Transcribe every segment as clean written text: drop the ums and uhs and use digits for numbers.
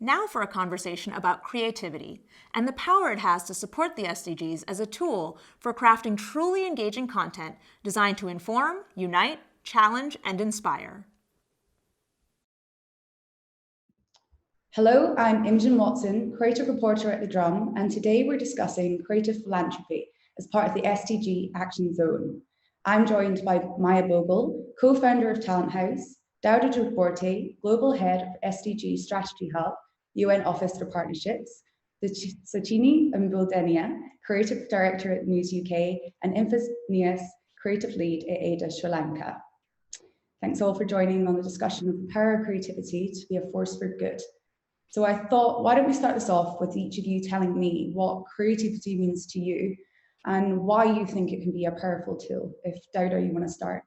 Now for a conversation about creativity and the power it has to support the SDGs as a tool for crafting truly engaging content designed to inform, unite, challenge, and inspire. Hello, I'm Imogen Watson, creative reporter at The Drum, and today we're discussing creative philanthropy as part of the SDG Action Zone. I'm joined by Maya Bogle, co-founder of Talenthouse, Dawda Jobarteh, global head of SDG Strategy Hub, UN Office for Partnerships, Sachini Imbuldeniya, creative director at News UK, and Infas Nias, creative lead at ADA Sri Lanka. Thanks all for joining on the discussion of the power of creativity to be a force for good. So I thought, why don't we start this off with each of you telling me what creativity means to you and why you think it can be a powerful tool. If Dawda, you want to start.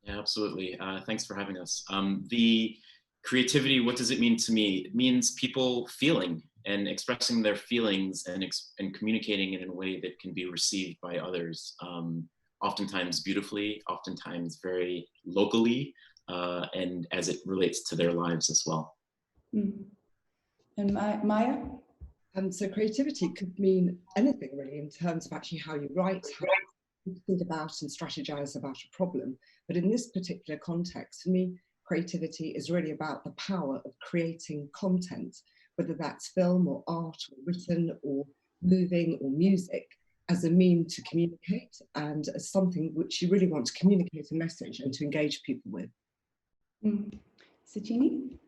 Yeah, absolutely. Thanks for having us. The creativity, what does it mean to me? It means people feeling and expressing their feelings and communicating in a way that can be received by others, oftentimes beautifully, oftentimes very locally, and as it relates to their lives as well. Mm. And Maya? So creativity could mean anything really in terms of actually how you write, how you think about and strategize about a problem. But in this particular context, for me, creativity is really about the power of creating content, whether that's film or art or written or moving or music, as a means to communicate and as something which you really want to communicate a message and to engage people with. Sachini?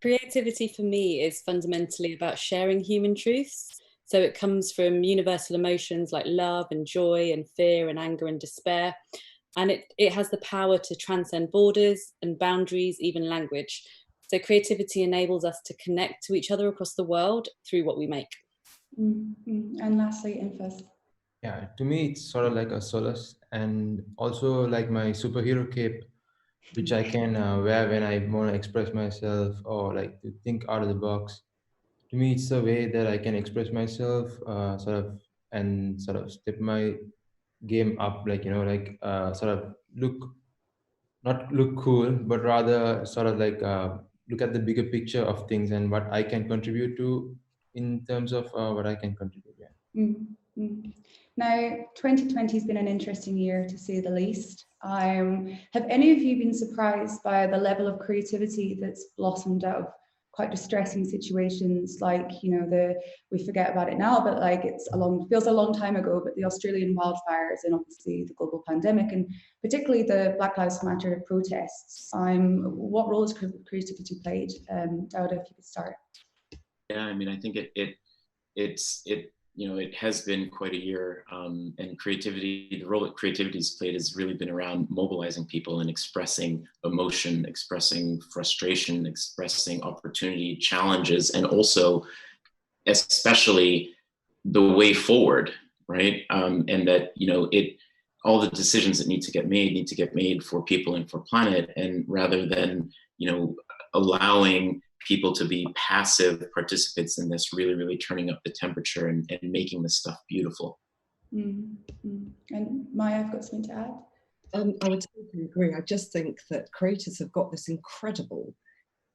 Creativity for me is fundamentally about sharing human truths. So it comes from universal emotions like love and joy and fear and anger and despair. And it has the power to transcend borders and boundaries, even language. So creativity enables us to connect to each other across the world through what we make. And lastly, Infas. Yeah, to me, it's sort of like a solace and also like my superhero cape, which I can wear when I want to express myself or like to think out of the box. To me, it's a way that I can express myself, and step my game up, sort of not look cool, but rather look at the bigger picture of things and what I can contribute to in terms of what I can contribute. Yeah. Now, 2020 has been an interesting year to say the least. Have any of you been surprised by the level of creativity that's blossomed out of quite distressing situations like, we forget about it now, but like feels a long time ago, but the Australian wildfires and obviously the global pandemic and particularly the Black Lives Matter protests. What role has creativity played? Dawda, if you could start. Yeah, I mean, I think it has been quite a year, and creativity, the role that creativity has played has really been around mobilizing people and expressing emotion, expressing frustration, expressing opportunity, challenges, and also especially the way forward, right? And that, all the decisions that need to get made for people and for planet, and rather than, allowing people to be passive participants in this, really turning up the temperature and making this stuff beautiful. And Maya, I've got something to add. I would totally agree. I just think that creators have got this incredible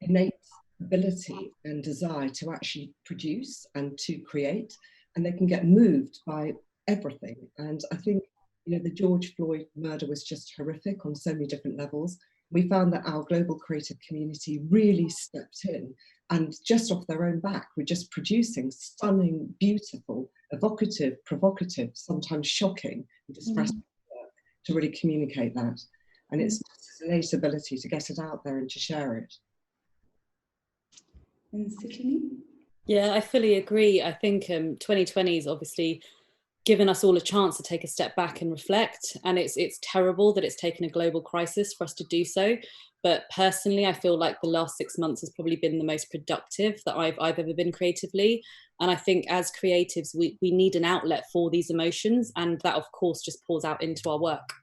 innate ability and desire to actually produce and to create, and they can get moved by everything. And I think, the George Floyd murder was just horrific on so many different levels. We found that our global creative community really stepped in and just off their own back were just producing stunning, beautiful, evocative, provocative, sometimes shocking and distressing work to really communicate that. And it's just an innate ability to get it out there and to share it. And Sachini? Yeah, I fully agree. I think 2020 is obviously given us all a chance to take a step back and reflect. And it's terrible that it's taken a global crisis for us to do so. But personally, I feel like the last 6 months has probably been the most productive that I've ever been creatively. And I think as creatives, we need an outlet for these emotions. And that, of course, just pours out into our work.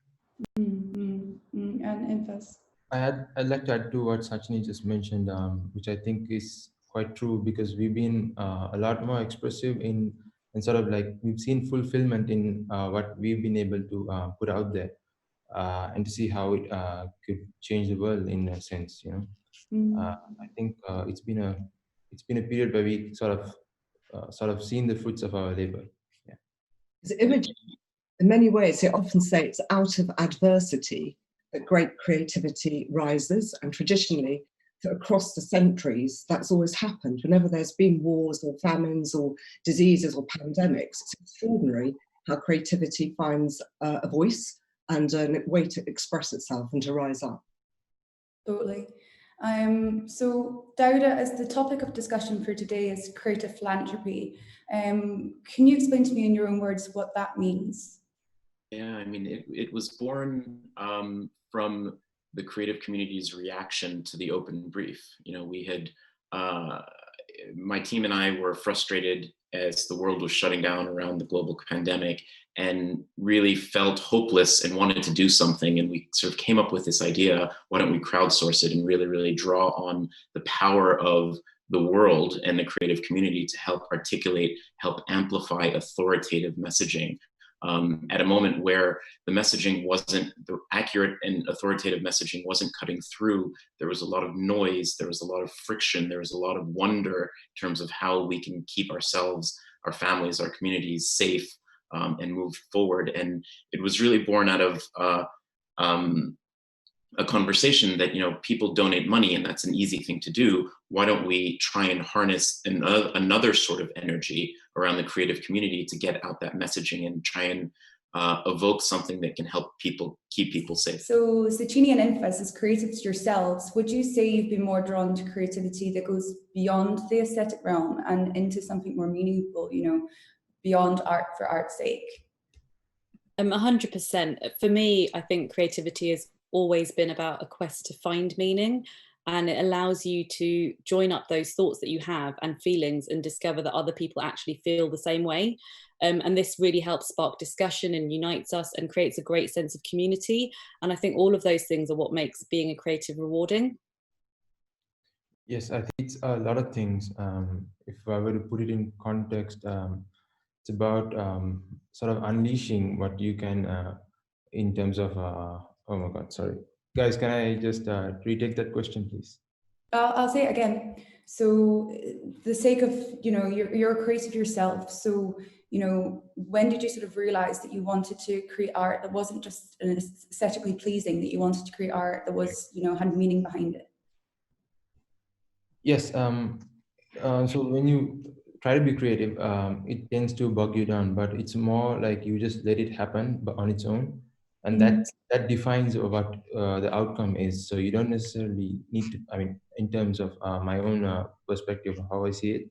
And Infas? I'd like to add to what Sachini just mentioned, which I think is quite true, because we've been a lot more expressive in sort of like we've seen fulfillment in what we've been able to put out there, and to see how it could change the world in a sense. I think it's been a it's been a period where we sort of seen the fruits of our labor. Yeah. Imogen, in many ways, they often say it's out of adversity that great creativity rises, and traditionally, across the centuries, that's always happened. Whenever there's been wars or famines or diseases or pandemics, it's extraordinary how creativity finds a voice and a way to express itself and to rise up. Totally. So Dawda, as the topic of discussion for today is creative philanthropy, can you explain to me in your own words what that means? Yeah, I mean, it was born from the creative community's reaction to the open brief. You know, we had, my team and I were frustrated as the world was shutting down around the global pandemic, and really felt hopeless and wanted to do something. And we sort of came up with this idea, why don't we crowdsource it and really, really draw on the power of the world and the creative community to help articulate, help amplify authoritative messaging. At a moment where the messaging wasn't, the accurate and authoritative messaging wasn't cutting through. There was a lot of noise, there was a lot of friction, there was a lot of wonder in terms of how we can keep ourselves, our families, our communities safe, and move forward. And it was really born out of a conversation that, you know, people donate money and that's an easy thing to do. Why don't we try and harness another sort of energy around the creative community to get out that messaging and try and evoke something that can help people, keep people safe. So Sachini and Infas, as creatives yourselves, would you say you've been more drawn to creativity that goes beyond the aesthetic realm and into something more meaningful, you know, beyond art for art's sake? 100%. For me, I think creativity has always been about a quest to find meaning, and it allows you to join up those thoughts that you have and feelings and discover that other people actually feel the same way. And this really helps spark discussion and unites us and creates a great sense of community. And I think all of those things are what makes being a creative rewarding. Yes, I think it's a lot of things. If I were to put it in context, it's about sort of unleashing what you can in terms of, oh my God, sorry. Guys, can I just retake that question, please? I'll say it again. So the sake of, you know, you're a creative yourself. So, you know, when did you sort of realize that you wanted to create art that wasn't just aesthetically pleasing, that you wanted to create art that was, you know, had meaning behind it? Yes. So when you try to be creative, it tends to bog you down, but it's more like you just let it happen but on its own. And that defines what the outcome is. So you don't necessarily need to, I mean, in terms of my own perspective, how I see it,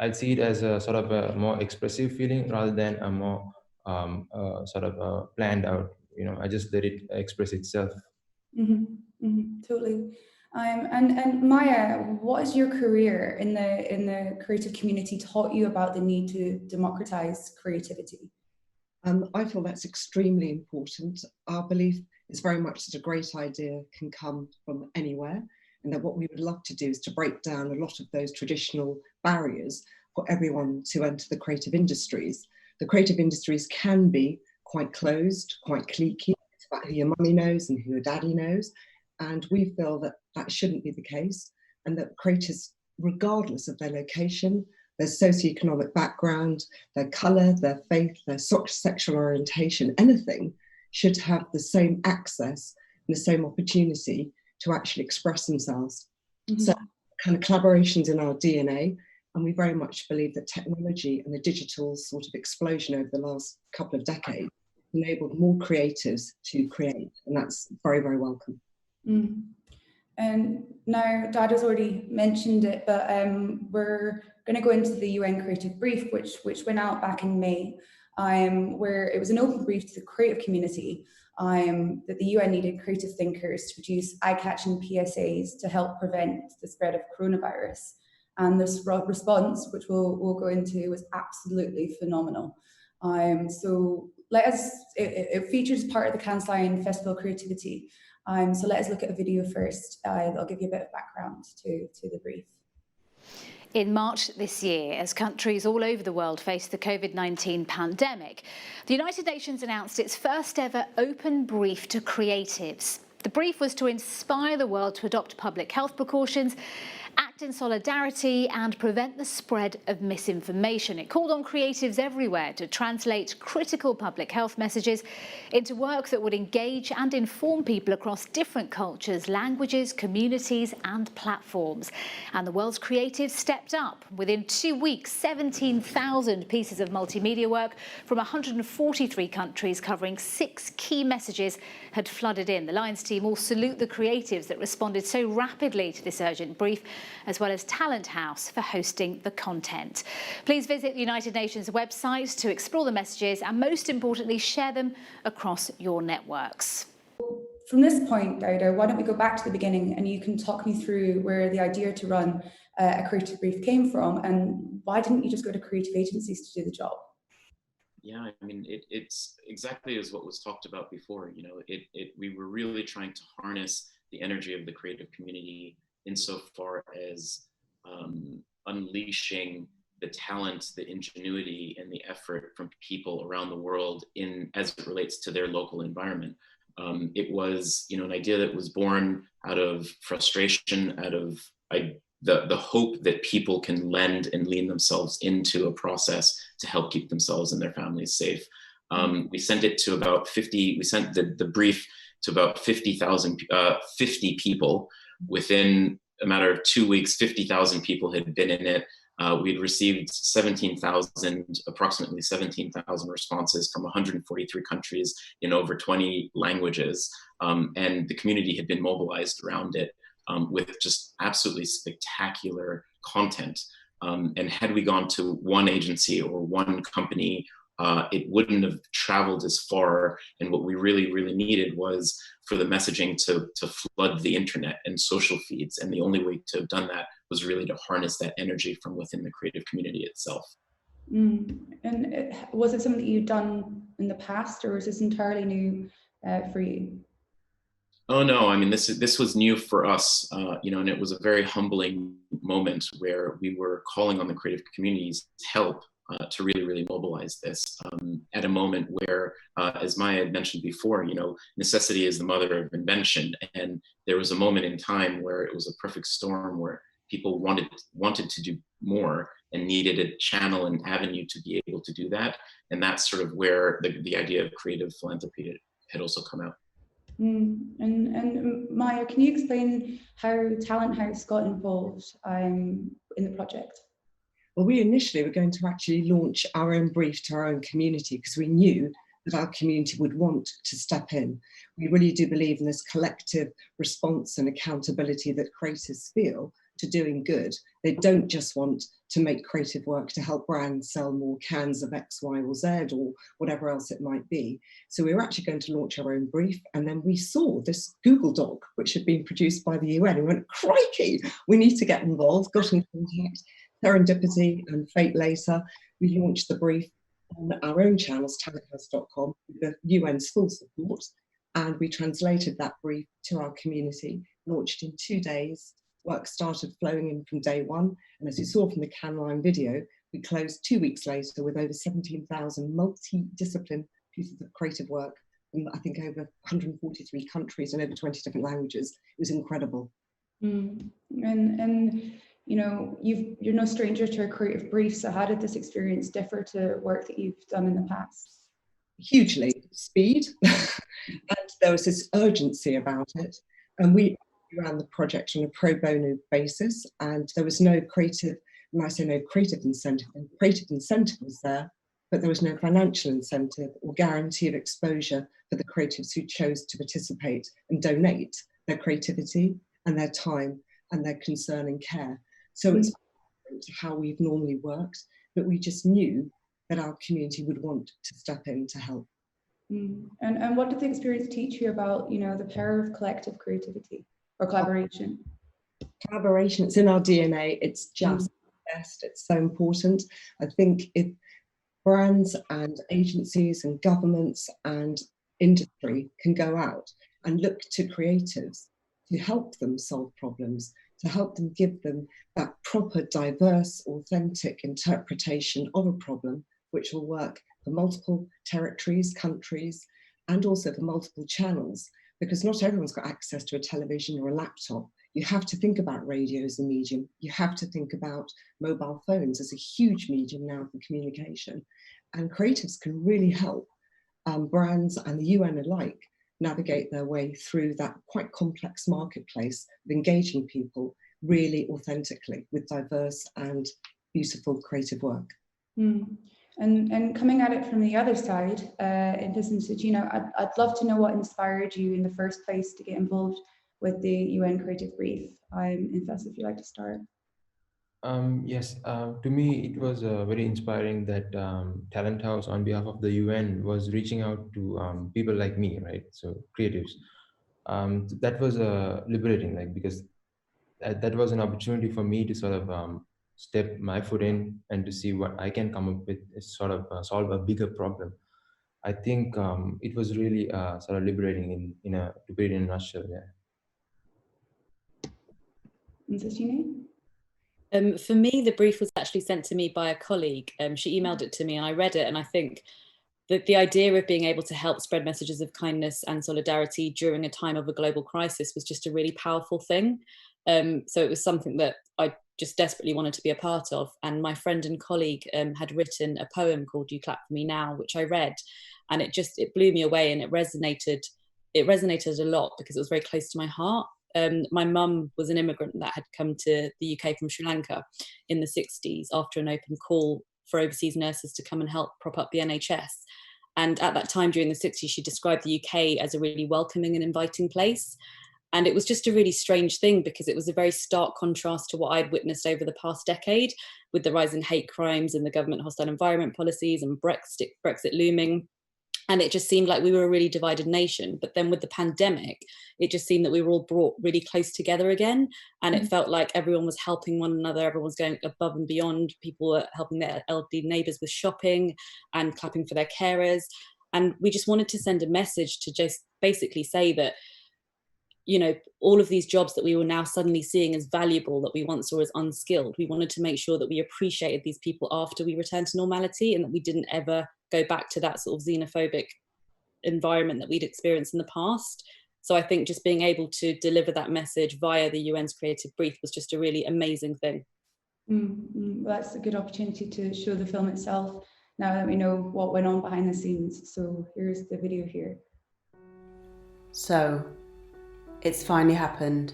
I'd see it as a sort of a more expressive feeling rather than a more sort of planned out, you know, I just let it express itself. Totally. And Maya, what has your career in the creative community taught you about the need to democratize creativity? I feel that's extremely important. Our belief is very much that a great idea can come from anywhere, and that what we would love to do is to break down a lot of those traditional barriers for everyone to enter the creative industries. The creative industries can be quite closed, quite cliquey. It's about who your mummy knows and who your daddy knows. And we feel that that shouldn't be the case, and that creators, regardless of their location, their socioeconomic background, their colour, their faith, their sexual orientation, anything, should have the same access and the same opportunity to actually express themselves. So kind of collaborations in our DNA, and we very much believe that technology and the digital sort of explosion over the last couple of decades enabled more creatives to create, and that's very, very welcome. And now Dawda's already mentioned it, but we're going to go into the UN Creative Brief, which went out back in May, where it was an open brief to the creative community that the UN needed creative thinkers to produce eye-catching PSAs to help prevent the spread of coronavirus. And this response, which we'll go into, was absolutely phenomenal. So it features part of the Cannes Lion Festival Creativity. So let us look at a video first. I'll give you a bit of background to the brief. In March this year, as countries all over the world faced the COVID-19 pandemic, the United Nations announced its first ever open brief to creatives. The brief was to inspire the world to adopt public health precautions, act act in solidarity and prevent the spread of misinformation. It called on creatives everywhere to translate critical public health messages into work that would engage and inform people across different cultures, languages, communities and platforms. And the world's creatives stepped up. Within 2 weeks, 17,000 pieces of multimedia work from 143 countries covering 6 key messages had flooded in. The Lions team all salute the creatives that responded so rapidly to this urgent brief, as well as Talenthouse for hosting the content. Please visit the United Nations website to explore the messages and, most importantly, share them across your networks. From this point, Dawda, why don't we go back to the beginning and you can talk me through where the idea to run a creative brief came from, and why didn't you just go to creative agencies to do the job? Yeah, I mean, it's exactly as what was talked about before. You know, we were really trying to harness the energy of the creative community insofar as unleashing the talent, the ingenuity, and the effort from people around the world as it relates to their local environment. It was, you know, an idea that was born out of frustration, out of the hope that people can lend and lean themselves into a process to help keep themselves and their families safe. We sent it to about 50, we sent the brief to about 50 people. Within a matter of 2 weeks, 50,000 people had been in it. We'd received approximately 17,000 responses from 143 countries in over 20 languages. And the community had been mobilized around it with just absolutely spectacular content. And had we gone to one agency or one company, it wouldn't have traveled as far. And what we really, really needed was for the messaging to flood the internet and social feeds. And the only way to have done that was really to harness that energy from within the creative community itself. And was it something that you'd done in the past, or was this entirely new for you? Oh no, I mean, this was new for us, you know, and it was a very humbling moment where we were calling on the creative community's help to really, really mobilize this at a moment where, as Maya had mentioned before, you know, necessity is the mother of invention. And there was a moment in time where it was a perfect storm where people wanted to do more and needed a channel and avenue to be able to do that. And that's sort of where the idea of creative philanthropy had also come out. And Maya, can you explain how Talenthouse got involved in the project? Well, we initially were going to actually launch our own brief to our own community because we knew that our community would want to step in. We really do believe in this collective response and accountability that creators feel to doing good. They don't just want to make creative work to help brands sell more cans of X, Y, or Z, or whatever else it might be. So we were actually going to launch our own brief, and then we saw this Google Doc, which had been produced by the UN, and we went, crikey, we need to get involved, got in contact. Serendipity and fate later, we launched the brief on our own channels, talenthouse.com, with the UN's full support, and we translated that brief to our community, launched in 2 days. Work started flowing in from day one, and as you saw from the Canline video, we closed 2 weeks later with over 17,000 multi-discipline pieces of creative work from, I think, over 143 countries and over 20 different languages. It was incredible. And you know, you're no stranger to a creative brief, so how did this experience differ to work that you've done in the past? Hugely. Speed, and there was this urgency about it, and we ran the project on a pro bono basis, and there was no creative, when I say no creative incentive, and creative incentive was there, but there was no financial incentive or guarantee of exposure for the creatives who chose to participate and donate their creativity and their time and their concern and care. So it's different to how we've normally worked, but we just knew that our community would want to step in to help. And what did the experience teach you about, you know, the power of collective creativity or collaboration? Collaboration, it's in our DNA. It's just best. It's so important. I think if brands and agencies and governments and industry can go out and look to creatives to help them solve problems, to help them give them that proper, diverse, authentic interpretation of a problem, which will work for multiple territories, countries, and also for multiple channels, because not everyone's got access to a television or a laptop. You have to think about radio as a medium. You have to think about mobile phones as a huge medium now for communication. And creatives can really help brands and the UN alike navigate their way through that quite complex marketplace of engaging people really authentically with diverse and beautiful creative work. And coming at it from the other side, Infas and Sachini, I'd love to know what inspired you in the first place to get involved with the UN Creative Brief. Infas, if you'd like to start. Yes, to me, it was very inspiring that Talenthouse, on behalf of the UN, was reaching out to people like me, right? So creatives. That was liberating, like, because that was an opportunity for me to sort of step my foot in and to see what I can come up with, is sort of solve a bigger problem. I think it was really sort of liberating to put it in a nutshell. Yeah. And Sachini? For me, the brief was actually sent to me by a colleague. She emailed it to me and I read it, and I think that the idea of being able to help spread messages of kindness and solidarity during a time of a global crisis was just a really powerful thing. So it was something that I just desperately wanted to be a part of. And my friend and colleague had written a poem called "You Clap For Me Now," which I read, and it blew me away, and it resonated a lot because it was very close to my heart. My mum was an immigrant that had come to the UK from Sri Lanka in the 60s after an open call for overseas nurses to come and help prop up the NHS. And at that time during the 60s, she described the UK as a really welcoming and inviting place. And it was just a really strange thing because it was a very stark contrast to what I'd witnessed over the past decade, with the rise in hate crimes and the government hostile environment policies and Brexit looming. And it just seemed like we were a really divided nation. But then with the pandemic, it just seemed that we were all brought really close together again. And it felt like everyone was helping one another. Everyone was going above and beyond. People were helping their elderly neighbours with shopping and clapping for their carers. And we just wanted to send a message to just basically say that, you know, all of these jobs that we were now suddenly seeing as valuable, that we once saw as unskilled, we wanted to make sure that we appreciated these people after we returned to normality, and that we didn't ever go back to that sort of xenophobic environment that we'd experienced in the past. So I think just being able to deliver that message via the UN's Creative Brief was just a really amazing thing. Well, that's a good opportunity to show the film itself now that we know what went on behind the scenes. So here's the video here. So, it's finally happened.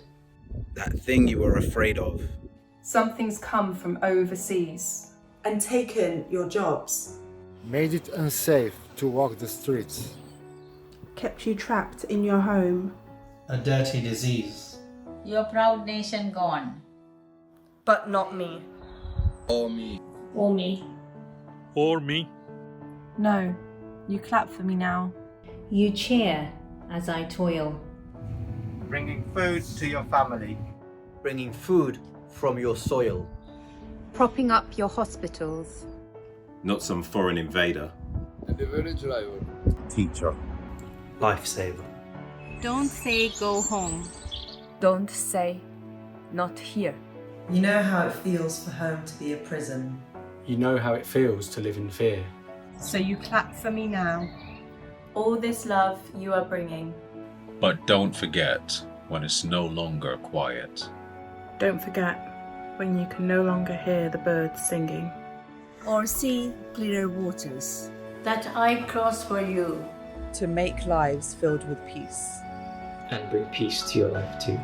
That thing you were afraid of. Something's come from overseas And taken your jobs. Made it unsafe to walk the streets. kept you trapped in your home. A dirty disease. Your proud nation gone. But not me. Or me. Or me. Or me. No, you clap for me now. You cheer as I toil. Bringing food to your family. Bringing food from your soil. Propping up your hospitals. Not some foreign invader. A delivery driver. Teacher. Lifesaver. Don't say go home. Don't say not here. You know how it feels for home to be a prison. You know how it feels to live in fear. So you clap for me now. All this love you are bringing. But don't forget when it's no longer quiet. Don't forget when you can no longer hear the birds singing. Or see clearer waters. That I cross for you. To make lives filled with peace. And bring peace to your life too.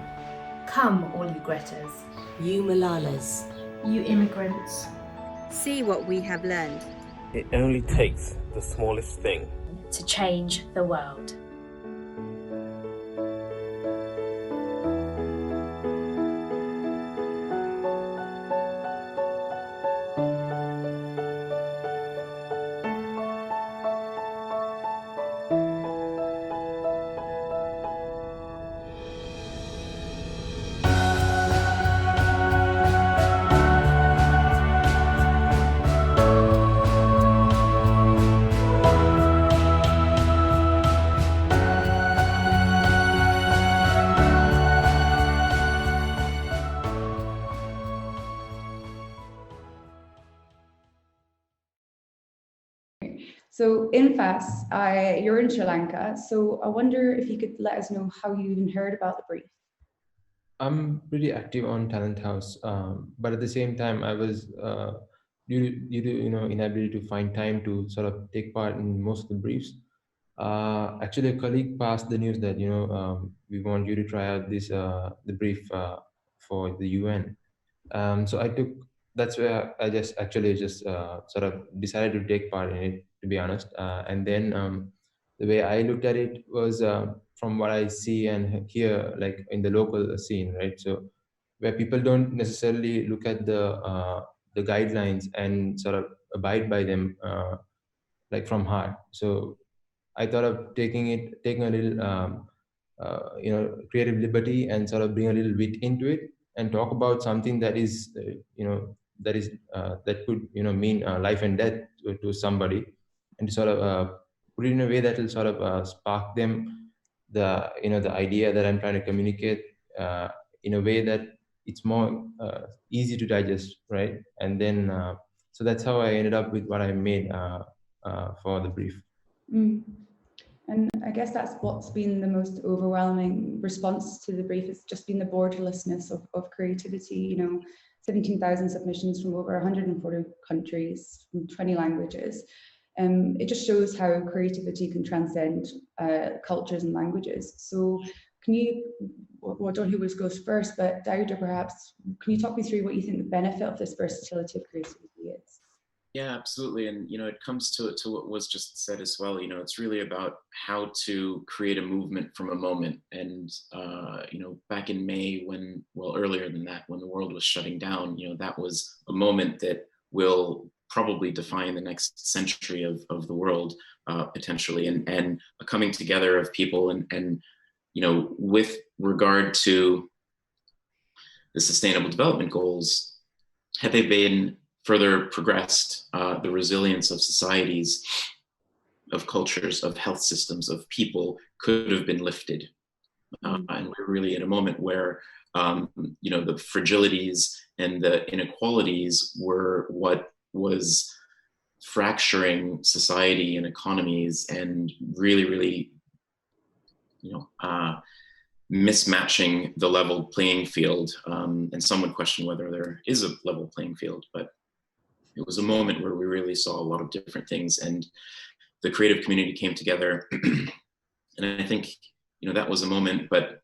Come, all you Gretas. You Malalas. You immigrants. See what we have learned. It only takes the smallest thing to change the world. So Infas, you're in Sri Lanka, so I wonder if you could let us know how you even heard about the brief. I'm pretty active on Talenthouse, but at the same time, I was due to inability to find time to sort of take part in most of the briefs. Actually, a colleague passed the news that we want you to try out this the brief for the UN. So I took that's where I just sort of decided to take part in it, to be honest. And then the way I looked at it was from what I see and hear, like in the local scene, right? So where people don't necessarily look at the guidelines and sort of abide by them, like from heart. So I thought of taking a little, creative liberty and sort of bring a little wit into it and talk about something that is, that could, mean life and death to somebody, and to sort of put it in a way that will sort of spark them the idea that I'm trying to communicate in a way that it's more easy to digest, right? And then, so that's how I ended up with what I made for the brief. Mm. And I guess that's what's been the most overwhelming response to the brief. It's just been the borderlessness of creativity. 17,000 submissions from over 140 countries, from 20 languages. It just shows how creativity can transcend cultures and languages. So can you, well, I don't know who goes first, but Dawda, perhaps, can you talk me through what you think the benefit of this versatility of creativity is? Yeah, absolutely. And, it comes to what was just said as well. It's really about how to create a movement from a moment. And, back in May earlier than that, when the world was shutting down, that was a moment that will probably define the next century of the world, potentially. And a coming together of people and with regard to the Sustainable Development Goals, had they been further progressed, the resilience of societies, of cultures, of health systems, of people could have been lifted. And we're really in a moment where, the fragilities and the inequalities were what was fracturing society and economies and really, really, mismatching the level playing field. And some would question whether there is a level playing field, but it was a moment where we really saw a lot of different things, and the creative community came together. And I think, that was a moment, but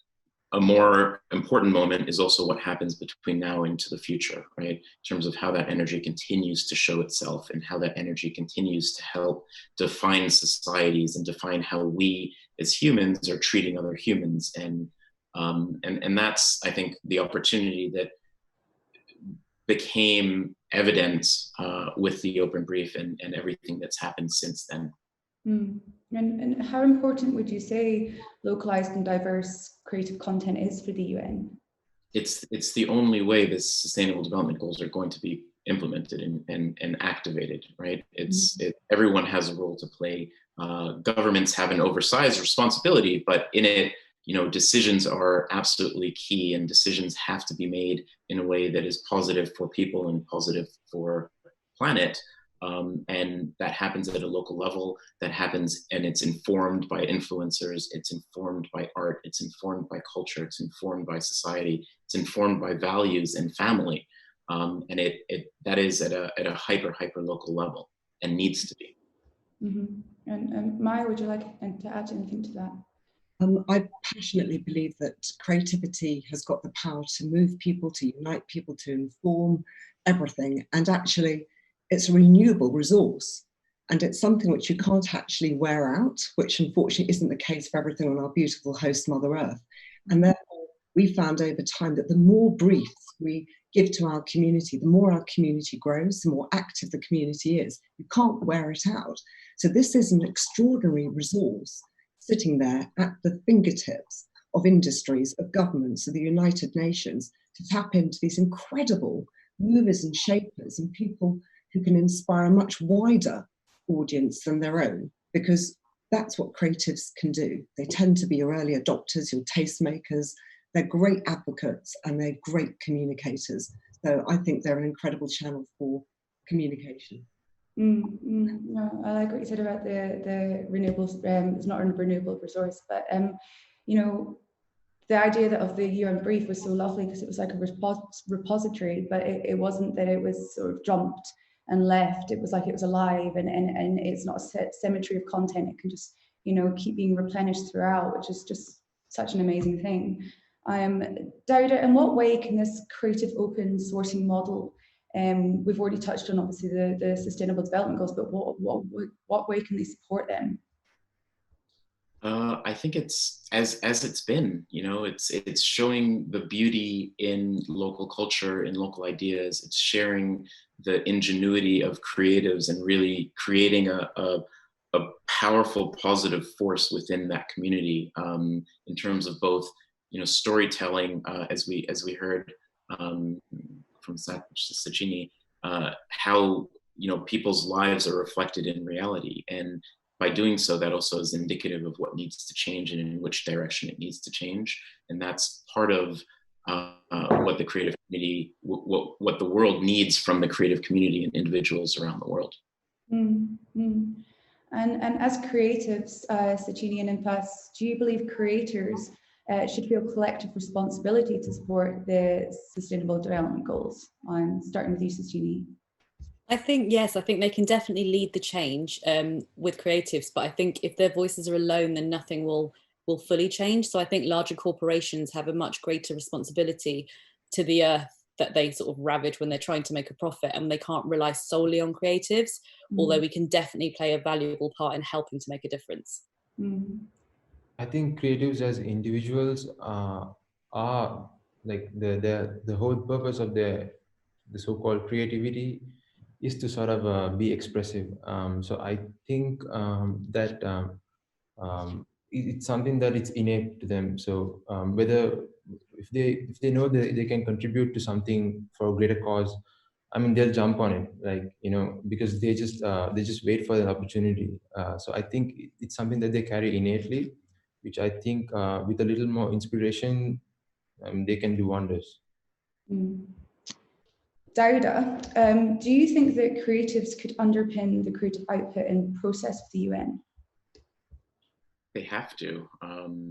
a more important moment is also what happens between now and into the future, right? In terms of how that energy continues to show itself and how that energy continues to help define societies and define how we as humans are treating other humans. And that's, I think, the opportunity that became evident with the open brief and everything that's happened since then. And how important would you say localized and diverse creative content is for the UN? It's the only way the Sustainable Development Goals are going to be implemented and activated, right? Everyone has a role to play. Governments have an oversized responsibility, but in it, decisions are absolutely key, and decisions have to be made in a way that is positive for people and positive for planet. And that happens at a local level, that happens, and it's informed by influencers, it's informed by art, it's informed by culture, it's informed by society, it's informed by values and family. And that is at a hyper local level, and needs to be. And Maya, would you like to add anything to that? I passionately believe that creativity has got the power to move people, to unite people, to inform everything. And actually, it's a renewable resource. And it's something which you can't actually wear out, which unfortunately isn't the case for everything on our beautiful host, Mother Earth. And therefore, we found over time that the more briefs we give to our community, the more our community grows, the more active the community is. You can't wear it out. So this is an extraordinary resource sitting there at the fingertips of industries, of governments, of the United Nations, to tap into these incredible movers and shapers and people who can inspire a much wider audience than their own, because that's what creatives can do. They tend to be your early adopters, your tastemakers. They're great advocates and they're great communicators. So I think they're an incredible channel for communication. No, I like what you said about the renewables. It's not a renewable resource, but the idea that of the UN brief was so lovely because it was like a repository, but it wasn't that it was sort of dumped and left. It was like it was alive, and it's not a symmetry of content. It can just, you know, keep being replenished throughout, which is just such an amazing thing. Dawda, in what way can this creative open sourcing model, we've already touched on obviously the sustainable development goals, but what way can they support them? I think it's as it's been, you know, it's showing the beauty in local culture, in local ideas. It's sharing the ingenuity of creatives and really creating a powerful, positive force within that community, in terms of both, you know, storytelling, as we heard from Sachini, how, you know, people's lives are reflected in reality, and by doing so, that also is indicative of what needs to change and in which direction it needs to change. And that's part of what the creative community, what the world needs from the creative community and individuals around the world. And as creatives, Sachini and Infas, do you believe creators should feel collective responsibility to support the Sustainable Development Goals? I'm starting with you, Sachini. I think, yes, I think they can definitely lead the change with creatives, but I think if their voices are alone, then nothing will fully change. So I think larger corporations have a much greater responsibility to the earth that they sort of ravage when they're trying to make a profit, and they can't rely solely on creatives, although we can definitely play a valuable part in helping to make a difference. I think creatives as individuals are like the whole purpose of the so-called creativity is to sort of be expressive. So I think that it's something that it's innate to them. So whether if they know that they can contribute to something for a greater cause, I mean, they'll jump on it, like, you know, because they just wait for the opportunity. So I think it's something that they carry innately, which I think with a little more inspiration, they can do wonders. Dawda, do you think that creatives could underpin the creative output and process of the UN? They have to,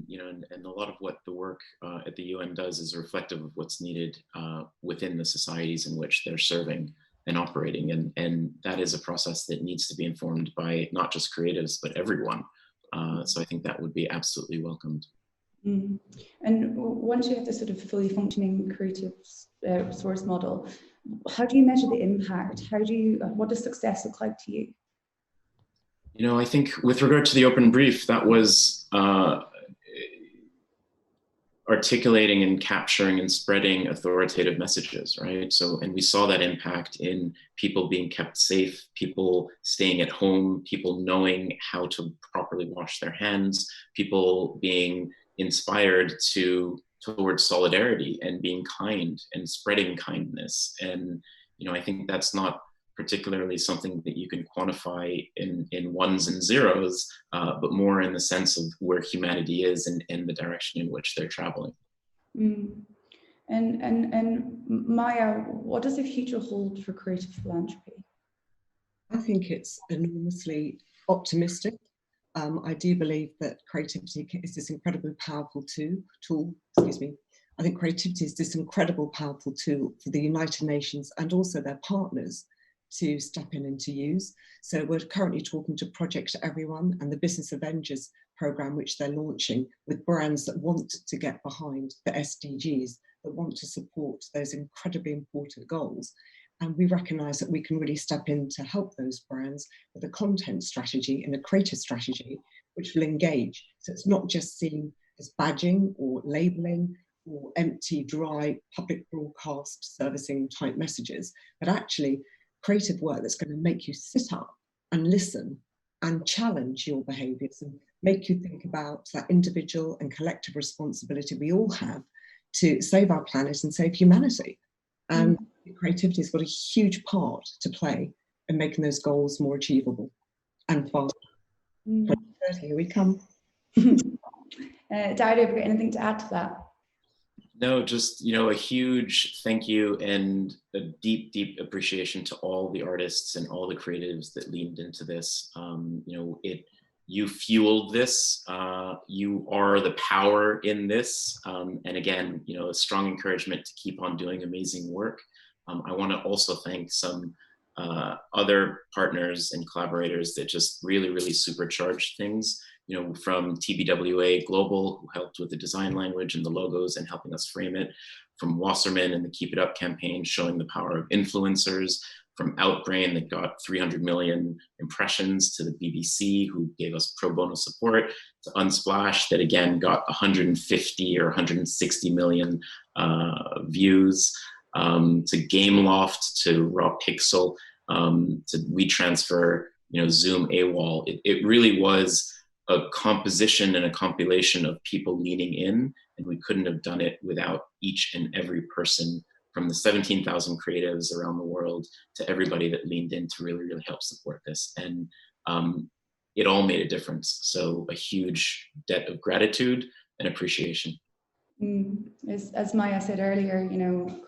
you know, and a lot of what the work at the UN does is reflective of what's needed within the societies in which they're serving and operating. And that is a process that needs to be informed by not just creatives, but everyone. So I think that would be absolutely welcomed. And once you have this sort of fully functioning creative resource model, how do you measure the impact? What does success look like to you? You know, I think with regard to the open brief, that was articulating and capturing and spreading authoritative messages, right? So, and we saw that impact in people being kept safe, people staying at home, people knowing how to properly wash their hands, people being inspired towards solidarity and being kind and spreading kindness. And, you know, I think that's not particularly something that you can quantify in ones and zeros, but more in the sense of where humanity is and the direction in which they're traveling. And Maya, what does the future hold for creative philanthropy? I think it's enormously optimistic. I do believe that creativity is this incredibly powerful tool. I think creativity is this incredible powerful tool for the United Nations and also their partners to step in and to use. So we're currently talking to Project Everyone and the Business Avengers program, which they're launching with brands that want to get behind the SDGs, that want to support those incredibly important goals. And we recognise that we can really step in to help those brands with a content strategy and a creative strategy, which will engage. So it's not just seen as badging or labelling or empty, dry, public broadcast servicing type messages, but actually creative work that's going to make you sit up and listen and challenge your behaviours and make you think about that individual and collective responsibility we all have to save our planet and save humanity. And creativity has got a huge part to play in making those goals more achievable and faster. 2030, here we come. Dawda, have you got anything to add to that? No, just, you know, a huge thank you and a deep, deep appreciation to all the artists and all the creatives that leaned into this. You know, you fueled this. You are the power in this. And again, a strong encouragement to keep on doing amazing work. I want to also thank some other partners and collaborators that just really, really supercharged things. From TBWA Global, who helped with the design language and the logos and helping us frame it. From Wasserman and the Keep It Up campaign, showing the power of influencers. From Outbrain, that got 300 million impressions, to the BBC, who gave us pro bono support, to Unsplash, that again got 150 or 160 million views, to Gameloft, to Raw Pixel, to WeTransfer, Zoom AWOL. It really was a composition and a compilation of people leaning in, and we couldn't have done it without each and every person, from the 17,000 creatives around the world to everybody that leaned in to really, really help support this. And it all made a difference. So a huge debt of gratitude and appreciation. As Maya said earlier,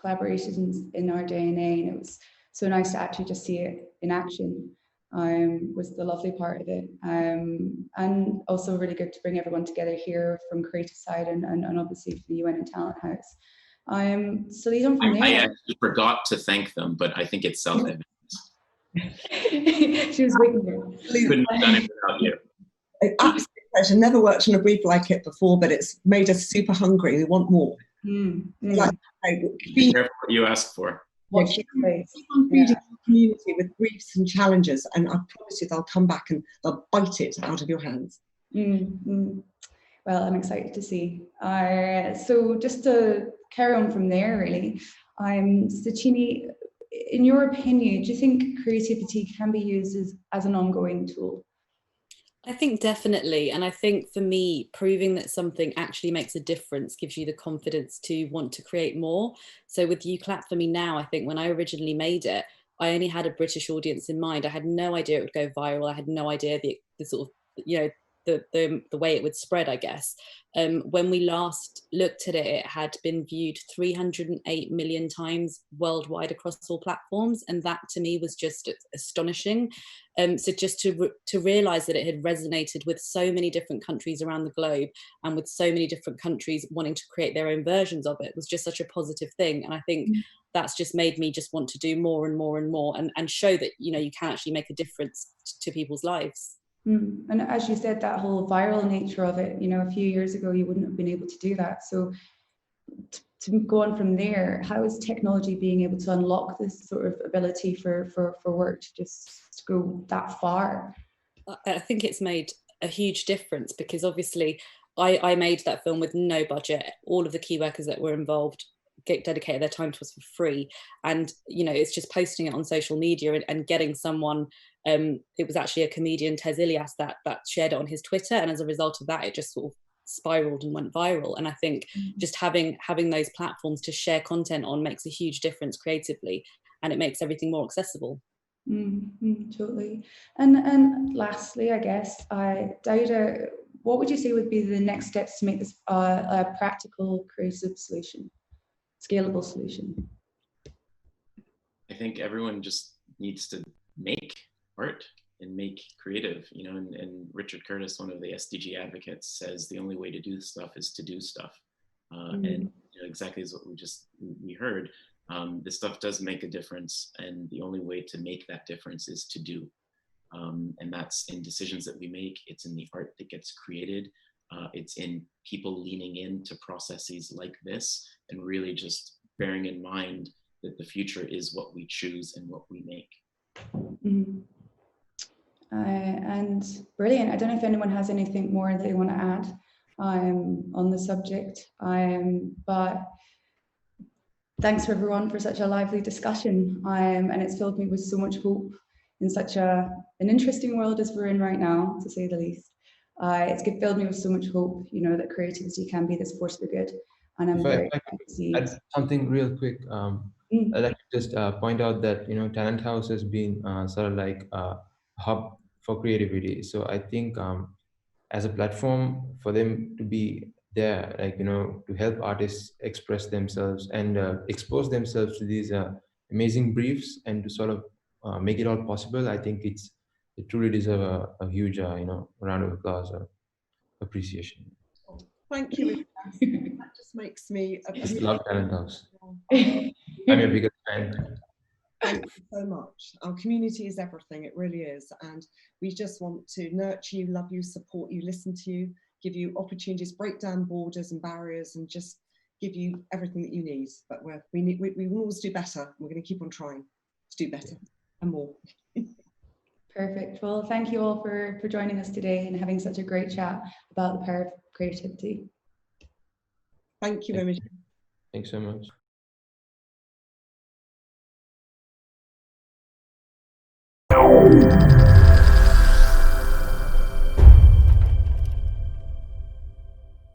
collaborations in our DNA, and it was so nice to actually just see it in action. Was the lovely part of it, and also really good to bring everyone together here from creative side and obviously from the UN and Talenthouse. So lead on from there. I actually forgot to thank them, but I think it's self-evident. She was waiting there. Couldn't have done it without you. Absolute pleasure. Never worked on a brief like it before, but it's made us super hungry. We want more. Be careful what you ask for. Keep on feeding the community with briefs and challenges, and I promise you they'll come back and they'll bite it out of your hands. Well, I'm excited to see. So just to carry on from there, really, Sachini, in your opinion, do you think creativity can be used as an ongoing tool? I think definitely. And I think for me, proving that something actually makes a difference gives you the confidence to want to create more. So with You Clap For Me Now, I think when I originally made it, I only had a British audience in mind. I had no idea it would go viral. I had no idea the sort of, the way it would spread, I guess. When we last looked at it, it had been viewed 308 million times worldwide across all platforms. And that to me was just astonishing. So just to realize that it had resonated with so many different countries around the globe, and with so many different countries wanting to create their own versions of it, was just such a positive thing. And I think that's just made me just want to do more and more and more, and show that, you can actually make a difference to people's lives. And as you said, that whole viral nature of it, a few years ago, you wouldn't have been able to do that. So to go on from there, how is technology being able to unlock this sort of ability for work to just go that far? I think it's made a huge difference, because obviously I made that film with no budget. All of the key workers that were involved dedicated their time to us for free, and it's just posting it on social media and getting someone, it was actually a comedian, Tez Ilyas, that shared it on his Twitter, and as a result of that, it just sort of spiraled and went viral. And I think just having those platforms to share content on makes a huge difference creatively, and it makes everything more accessible. Totally. And lastly, I guess, Dawda, what would you say would be the next steps to make this a practical, creative solution, scalable solution? I think everyone just needs to make art and make creative, and Richard Curtis, one of the SDG advocates, says the only way to do stuff is to do stuff. And exactly as what we heard, this stuff does make a difference, and the only way to make that difference is to do. And that's in decisions that we make, it's in the art that gets created, it's in people leaning into processes like this, and really just bearing in mind that the future is what we choose and what we make. And brilliant. I don't know if anyone has anything more they want to add on the subject, but thanks for everyone for such a lively discussion, and it's filled me with so much hope in such an interesting world as we're in right now, to say the least. It's filled me with so much hope, that creativity can be this force for good, and I'm very excited to see add something real quick. I'd like to just point out that Talenthouse has been sort of like a hub for creativity. So I think as a platform for them to be there, to help artists express themselves and expose themselves to these amazing briefs, and to sort of make it all possible, I think it's they truly deserve a huge, round of applause or appreciation. Thank you. That just makes me. Just love Talenthouse. I'm your biggest fan. Thank you so much. Our community is everything, it really is. And we just want to nurture you, love you, support you, listen to you, give you opportunities, break down borders and barriers, and just give you everything that you need. But we will always do better. We're going to keep on trying to do better and more. Perfect. Well, thank you all for joining us today and having such a great chat about the power of creativity. Thank you, Imogen. Thanks so much.